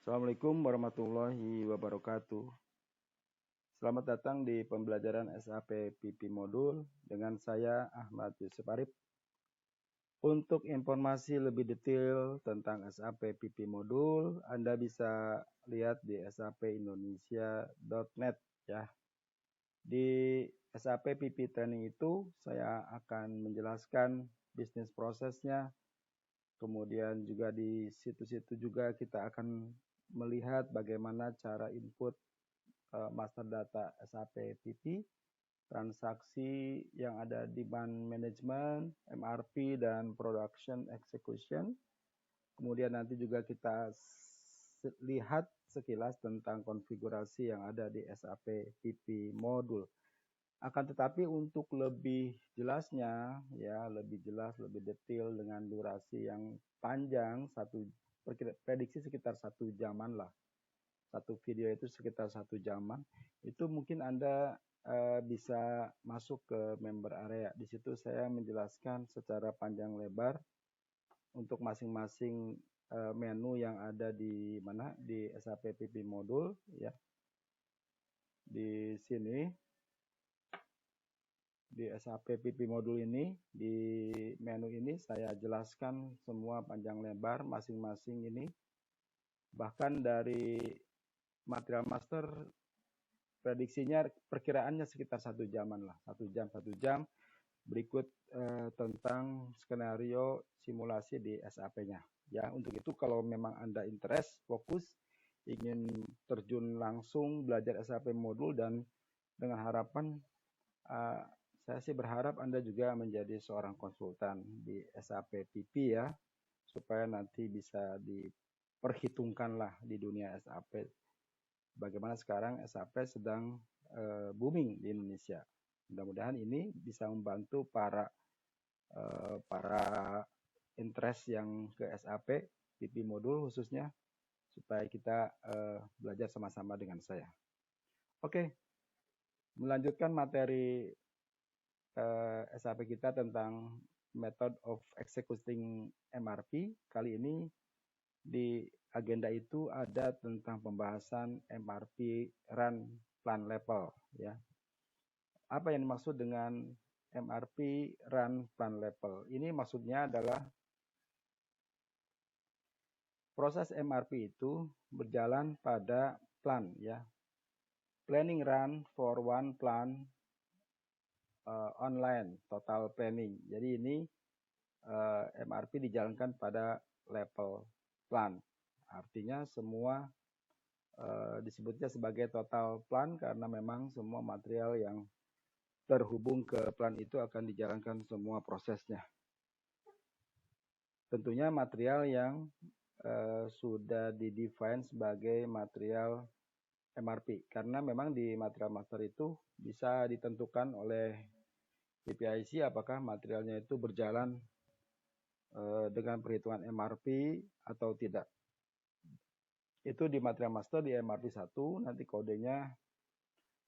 Assalamualaikum warahmatullahi wabarakatuh. Selamat datang di pembelajaran SAP PP Modul dengan saya Ahmad Yusuf Arif. Untuk informasi lebih detail tentang SAP PP Modul, Anda bisa lihat di sapindonesia.net ya. Di SAP PP Training itu saya akan menjelaskan bisnis prosesnya. Kemudian juga di situ-situ juga kita akan melihat bagaimana cara input master data SAP PP, transaksi yang ada di demand management, MRP, dan production execution. Kemudian nanti juga kita lihat sekilas tentang konfigurasi yang ada di SAP PP modul. Akan tetapi untuk lebih jelasnya, ya lebih jelas, lebih detail dengan durasi yang panjang, prediksi sekitar 1 jaman lah. Satu video itu sekitar 1 jaman. Itu mungkin Anda bisa masuk ke member area. Di situ saya menjelaskan secara panjang lebar untuk masing-masing menu yang ada di mana di SAP PP modul ya. Di sini di SAP PP modul ini, di menu ini saya jelaskan semua panjang lebar masing-masing ini. Bahkan dari material master prediksinya perkiraannya sekitar 1 jaman lah, 1 jam. Berikut tentang skenario simulasi di SAP-nya. Ya, untuk itu kalau memang Anda interest, fokus, ingin terjun langsung belajar SAP modul dan dengan harapan saya sih berharap Anda juga menjadi seorang konsultan di SAP PP ya, supaya nanti bisa diperhitungkan lah di dunia SAP. Bagaimana sekarang SAP sedang booming di Indonesia. Mudah-mudahan ini bisa membantu para interest yang ke SAP PP modul khususnya, supaya kita belajar sama-sama dengan saya. Oke, melanjutkan materi SAP kita tentang method of executing MRP. Kali ini di agenda itu ada tentang pembahasan MRP run plan level ya. Apa yang dimaksud dengan MRP run plan level? Ini maksudnya adalah proses MRP itu berjalan pada plan ya. Planning run for one plan online total planning. Jadi ini MRP dijalankan pada level plan. Artinya semua disebutnya sebagai total plan karena memang semua material yang terhubung ke plan itu akan dijalankan semua prosesnya. Tentunya material yang sudah didefine sebagai material MRP. Karena memang di material master itu bisa ditentukan oleh PPIC apakah materialnya itu berjalan dengan perhitungan MRP atau tidak. Itu di material master di MRP 1, nanti kodenya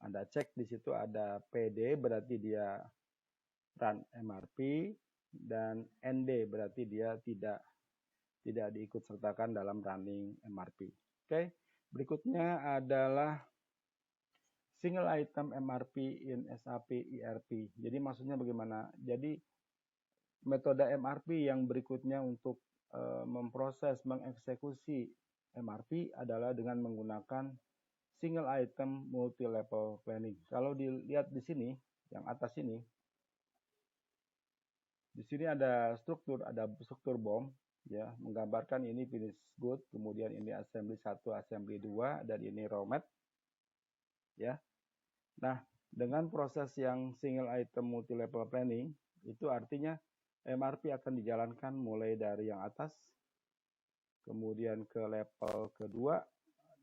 Anda cek di situ ada PD berarti dia run MRP dan ND berarti dia tidak diikut sertakan dalam running MRP. Oke, berikutnya adalah single item MRP in SAP ERP. Jadi maksudnya bagaimana? Jadi metode MRP yang berikutnya untuk memproses, mengeksekusi MRP adalah dengan menggunakan single item multi level planning. Kalau dilihat di sini, yang atas ini, di sini ada struktur BOM ya, menggambarkan ini finish good, kemudian ini assembly 1, assembly 2 dan ini raw mat ya. Nah, dengan proses yang single item multi level planning itu artinya MRP akan dijalankan mulai dari yang atas kemudian ke level kedua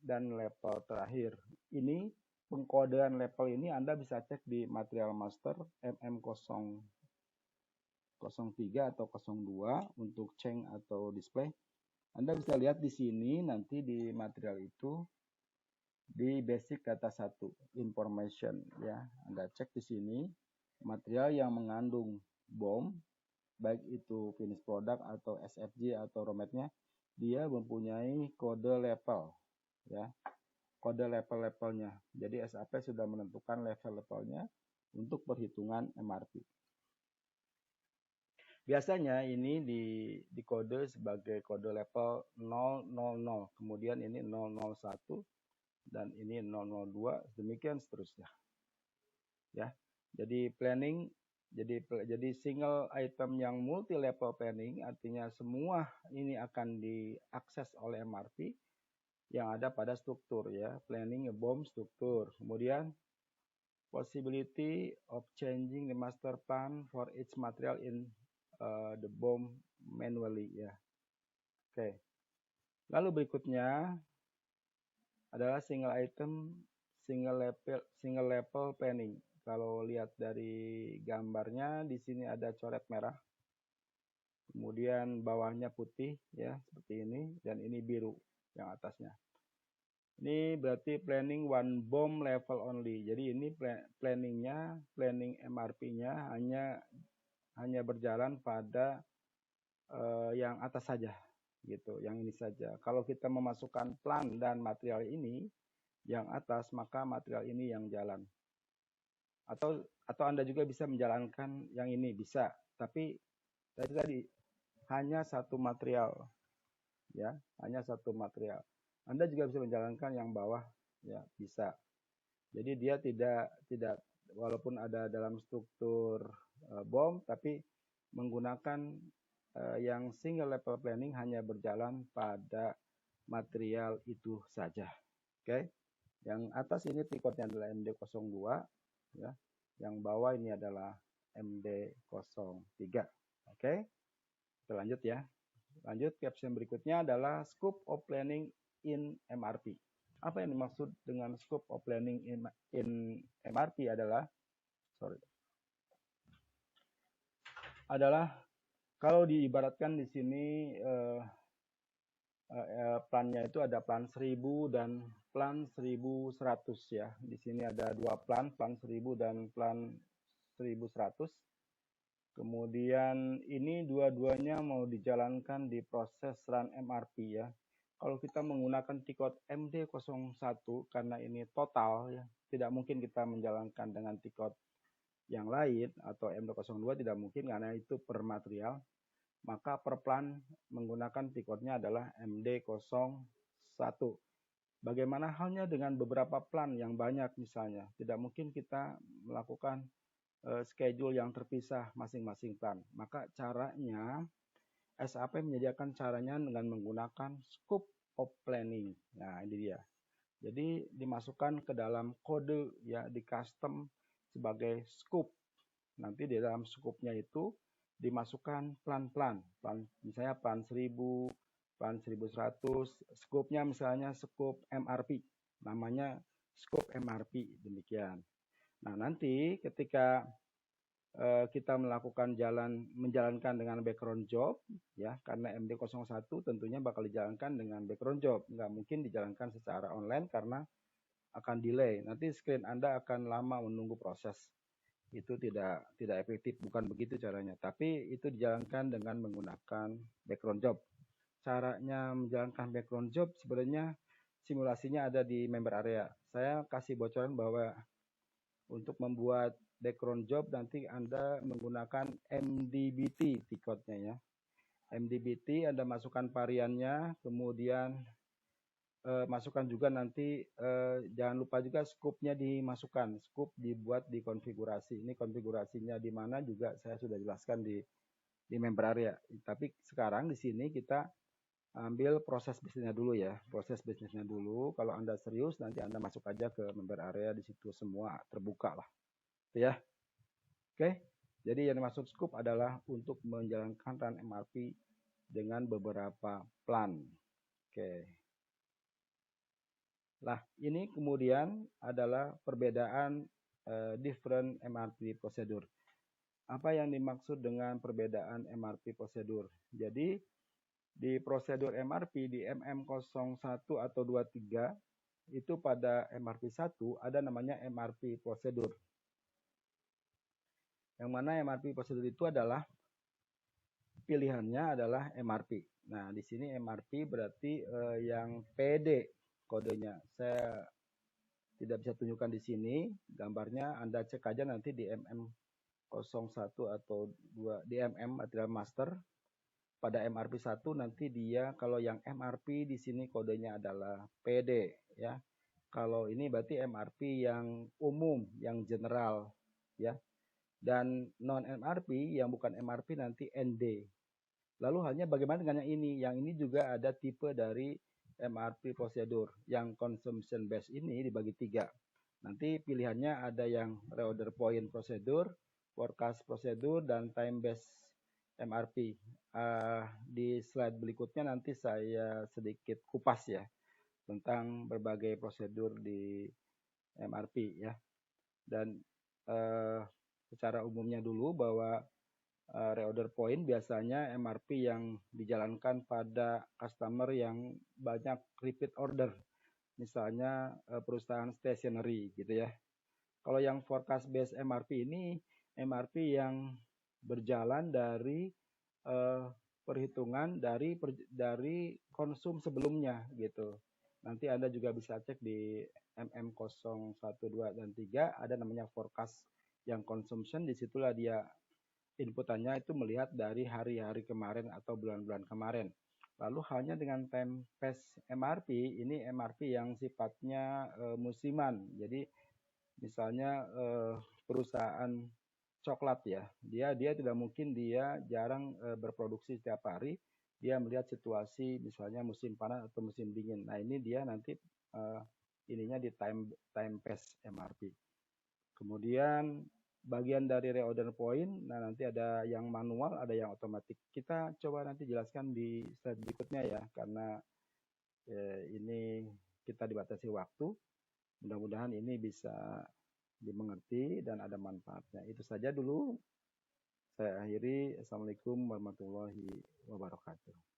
dan level terakhir. Ini pengkodean level ini Anda bisa cek di material master MM003 atau 02 untuk change atau display. Anda bisa lihat di sini nanti di material itu di basic data 1 information ya. Anda cek di sini material yang mengandung BOM baik itu finish product atau SFG atau raw mat-nya, dia mempunyai kode level ya, kode level-levelnya. Jadi SAP sudah menentukan level-levelnya untuk perhitungan MRP. Biasanya ini dikode sebagai kode level 000, kemudian ini 001 dan ini 002, demikian seterusnya. Ya. Jadi planning jadi single item yang multi level planning artinya semua ini akan diakses oleh MRP yang ada pada struktur ya, planning a BOM struktur. Kemudian possibility of changing the master plan for each material in the BOM manually ya. Oke. Lalu berikutnya adalah single item single level planning. Kalau lihat dari gambarnya di sini ada coret merah. Kemudian bawahnya putih ya, seperti ini dan ini biru yang atasnya. Ini berarti planning one BOM level only. Jadi ini planning MRP-nya hanya berjalan pada yang atas saja gitu, yang ini saja. Kalau kita memasukkan plan dan material ini yang atas, maka material ini yang jalan. Atau Anda juga bisa menjalankan yang ini, bisa. Tapi tadi hanya satu material. Ya, hanya satu material. Anda juga bisa menjalankan yang bawah, ya, bisa. Jadi dia tidak walaupun ada dalam struktur BOM, tapi menggunakan yang single level planning hanya berjalan pada material itu saja. Oke. Yang atas ini tiketnya adalah MD02 ya. Yang bawah ini adalah MD03. Oke. Kita lanjut ya. Lanjut, caption berikutnya adalah scope of planning in MRP. Apa yang dimaksud dengan scope of planning in MRP adalah kalau diibaratkan di sini plannya itu ada plan 1000 dan plan 1100 ya. Di sini ada dua plan 1000 dan plan 1100. Kemudian ini dua-duanya mau dijalankan di proses run MRP ya. Kalau kita menggunakan tikot MD01 karena ini total ya, tidak mungkin kita menjalankan dengan tikot yang lain atau MD02 tidak mungkin karena itu per material. Maka per plan menggunakan tiketnya adalah MD01. Bagaimana halnya dengan beberapa plan yang banyak misalnya? Tidak mungkin kita melakukan schedule yang terpisah masing-masing plan. Maka caranya SAP menyediakan caranya dengan menggunakan scope of planning. Nah, ini dia. Jadi dimasukkan ke dalam kode ya, di custom sebagai scope. Nanti di dalam scope-nya itu dimasukkan plan-plan, misalnya plan 1000, plan 1100, scope-nya misalnya scope MRP, namanya scope MRP, demikian. Nah, nanti ketika kita menjalankan dengan background job, ya, karena MD01 tentunya bakal dijalankan dengan background job, nggak mungkin dijalankan secara online karena akan delay. Nanti screen Anda akan lama menunggu proses. Itu tidak efektif, bukan begitu caranya. Tapi itu dijalankan dengan menggunakan background job. Caranya menjalankan background job sebenarnya simulasinya ada di member area. Saya kasih bocoran bahwa untuk membuat background job nanti Anda menggunakan MDBT tiketnya ya. MDBT Anda masukkan variannya, kemudian masukkan juga nanti jangan lupa juga scope-nya dimasukkan. Scope dibuat di konfigurasi. Ini konfigurasinya di mana juga saya sudah jelaskan di member area. Tapi sekarang di sini kita ambil proses bisnisnya dulu ya. Proses bisnisnya dulu. Kalau Anda serius nanti Anda masuk aja ke member area, di situ semua terbuka lah. Itu ya. Oke. Jadi yang dimaksud scope adalah untuk menjalankan run MRP dengan beberapa plan. Oke. Nah, ini kemudian adalah perbedaan different MRP prosedur. Apa yang dimaksud dengan perbedaan MRP prosedur? Jadi, di prosedur MRP di MM01 atau 23, itu pada MRP 1 ada namanya MRP prosedur. Yang mana MRP prosedur itu adalah pilihannya adalah MRP. Nah, di sini MRP berarti yang PD kodenya. Saya tidak bisa tunjukkan di sini gambarnya, Anda cek aja nanti di MM01 atau 2 di material master. Pada MRP 1 nanti dia kalau yang MRP di sini kodenya adalah PD ya. Kalau ini berarti MRP yang umum, yang general ya. Dan non MRP yang bukan MRP nanti ND. Lalu halnya bagaimana dengan yang ini? Yang ini juga ada tipe dari MRP prosedur. Yang consumption base ini dibagi 3. Nanti pilihannya ada yang reorder point prosedur, forecast prosedur, dan time based MRP. Di slide berikutnya nanti saya sedikit kupas ya tentang berbagai prosedur di MRP ya. Dan secara umumnya dulu bahwa reorder point biasanya MRP yang dijalankan pada customer yang banyak repeat order. Misalnya perusahaan stationery gitu ya. Kalau yang forecast based MRP ini MRP yang berjalan dari perhitungan dari konsum sebelumnya gitu. Nanti Anda juga bisa cek di MM012 dan 3 ada namanya forecast yang consumption, disitulah dia inputannya itu melihat dari hari-hari kemarin atau bulan-bulan kemarin. Lalu halnya dengan time phase MRP, ini MRP yang sifatnya musiman. Jadi misalnya perusahaan coklat ya, dia tidak mungkin dia jarang berproduksi setiap hari. Dia melihat situasi misalnya musim panas atau musim dingin. Nah ini dia nanti ininya di time phase MRP. Kemudian bagian dari reorder point, nah nanti ada yang manual, ada yang otomatis. Kita coba nanti jelaskan di slide berikutnya ya, karena ini kita dibatasi waktu. Mudah-mudahan ini bisa dimengerti dan ada manfaatnya. Itu saja dulu. Saya akhiri. Assalamualaikum warahmatullahi wabarakatuh.